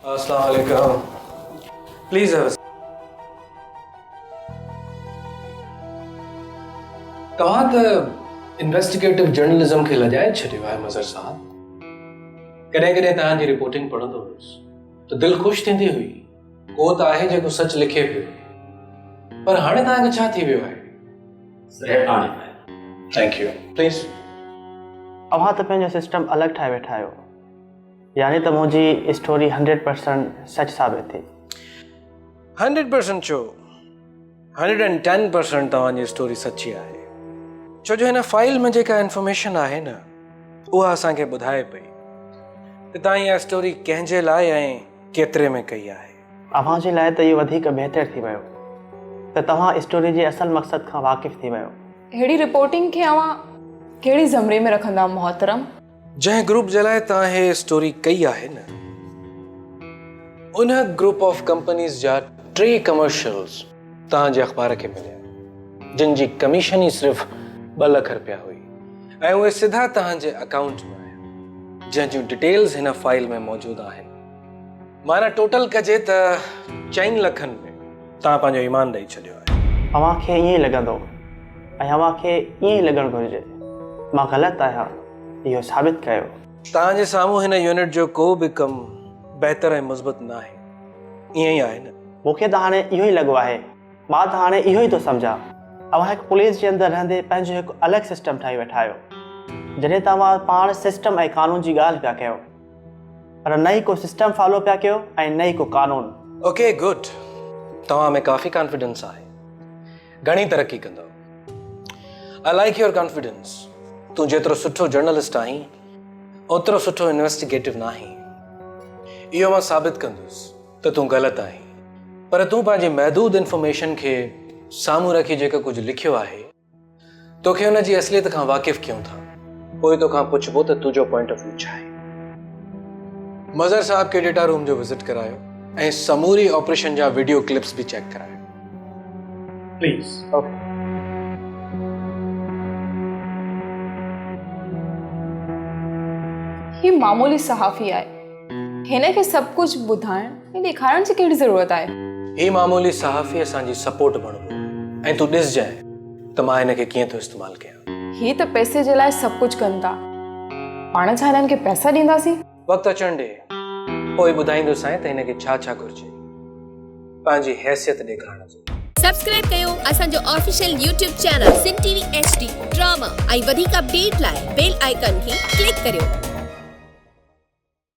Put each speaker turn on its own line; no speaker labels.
अस्सलाम वालेकुम। प्लीज तव्हां त इन्वेस्टिगेटिव जर्नलिज्म खे लॼाए छॾियो आहे मज़र साहब। कॾहिं कॾहिं तव्हांजी रिपोर्टिंग पढ़ंदो हुयुसि त दिलि ख़ुशि थींदी हुई। को त आहे जेको सच लिखे पियो, पर हाणे तव्हांखे छा थी वियो आहे? Thank U. प्लीज।
अव्हां त पंहिंजो सिस्टम अलॻि ठाहे वेठा आहियो, यानी त मुंहिंजी स्टोरी 100% सच साबित थी।
100% छो, 110% तव्हांजी स्टोरी सची आहे। छो जो हिन फाइल में जेका इंफॉर्मेशन आहे न, उहा असांखे ॿुधाए पई त तव्हां इहा स्टोरी कंहिंजे लाइ ऐं केतिरे में कई आहे।
अव्हां जे लाइ त इहो वधीक बहितर थी वियो त तव्हां स्टोरी जे असल मक़सद खां वाक़िफ़ थी वियो।
अहिड़ी रिपोर्टिंग खे अव्हां कहिड़ी ज़मरे में रखंदा मोहतरम?
जंहिं ग्रुप जे लाइ तव्हां हे स्टोरी कई आहे न, उन ग्रुप ऑफ कंपनीज़ जा 3 कमर्शियल्स तव्हांजे अख़बार खे मिलिया, जिन जी कमीशन ई सिर्फ़ 2 लख रुपया हुई ऐं उहे सिधा तव्हांजे अकाउंट में आया, जंहिं जूं डिटेल्स हिन फाइल में मौजूदु आहिनि। माना टोटल कजे त 4 लखनि में तव्हां पंहिंजो ईमान ॾेई छॾियो आहे।
अव्हां खे ईअं ई लॻंदो ऐं अव्हां खे ईअं ई लॻणु घुरिजे मां ग़लति आहियां, इहो साबित कयो। तव्हांजे
साम्हूं हिन यूनिट जो को बि कमु बहितर ऐं मुस्बत न आहे, ईअं ई आहे न?
मूंखे त हाणे इहो ई लॻो आहे, मां त हाणे इहो ई थो सम्झां। अव्हां हिकु पुलिस जे अंदरि रहंदे पंहिंजो हिकु अलॻि सिस्टम ठाहे वेठा आहियो, जॾहिं तव्हां पाण सिस्टम ऐं कानून जी ॻाल्हि पिया कयो, पर न ई को सिस्टम फॉलो पिया कयो ऐं न ई को कानून।
ओके गुड, तव्हां में काफ़ी कॉन्फिडेंस आहे, घणी तरक्की कंदो। I like your confidence. तूं जेतिरो सुठो जर्नलिस्ट आहीं, ओतिरो सुठो इन्वेस्टिगेटिव न आहीं। इहो मां साबित कंदुसि त तूं ग़लति आहीं, पर तूं पंहिंजी महदूद इंफॉर्मेशन खे साम्हूं रखी जेको कुझु लिखियो आहे, तोखे हुन जी असलियत खां वाक़िफ़ कयूं था। पोइ तोखां पुछबो त तुंहिंजो पॉइंट ऑफ व्यू छा आहे। मज़र साहब खे डेटा रूम जो विज़िट करायो ऐं समूरी ऑपरेशन जा वीडियो क्लिप्स भी चेक करायो। प्लीज।
ओके।
ही मामूली सहाफ़ी आहे, हिन खे सभु कुझु ॿुधाइण ऐं ॾेखारण जी कहिड़ी ज़रूरत आहे?
ही मामूली सहाफ़ी असांजी सपोर्ट बणिबो ऐं तूं ॾिसजांइ त मां हिन खे कीअं थो इस्तेमालु कयां।
ही त पैसे जे लाइ सभु कुझु कनि था, पाण छा हिननि खे पैसा ॾींदासीं?
वक़्तु अचण ॾे, पोइ ॿुधाईंदोसांइ त हिन खे छा छा घुरिजे पंहिंजी हैसियत ॾेखारण जी।
सब्सक्राइब कयो असांजो official YouTube channel Sindh TV HD drama ऐं वधीक अपडेट लाइ बेल आइकन खे क्लिक करियो।